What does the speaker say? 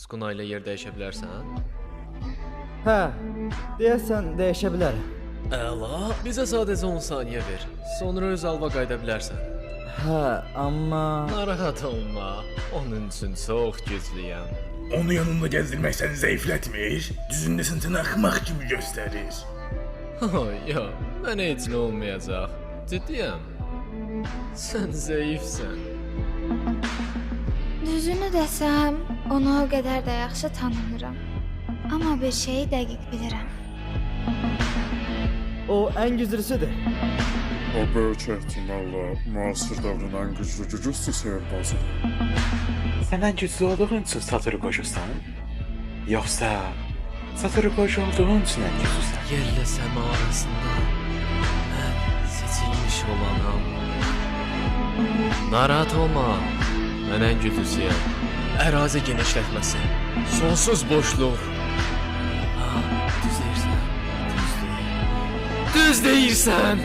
Skuna ilə yer dəyişə bilərsən? Hə, deyəsən dəyişə bilər. Əla, bizə sadəcə 10 saniyə ver. Sonra öz alva qayıda bilərsən. Hə, amma Narahat olma. Onun üçün çox güclüyəm. Onu yanında gezdirmek seni zayıflatmır, düzünde seni axmaq kimi göstərir. Ya, mənə heç nə olmayacaq. Ciddiyəm. Sən zəifsən. Düzünü desəm, onu o qədər də yaxşı tanımıram. Amma bir şeyi dəqiq bilirəm. o ən güclüsüdür. O böyük ehtimalla müasir dövrün ən güclü seyirbazıdır. Sən ən güclü olduğun üçün Satoru qoşursan? Yoxsa Satoru qoşu olduğun üçün ən güclüsən? Yerlə səma arasında mən seçilmiş olanam. Narahat olma. Mən ən güclüsüyəm. Ərazi genişlətməsi. Sonsuz boşluq. Ha, düz deyirsən. Düz deyirsən.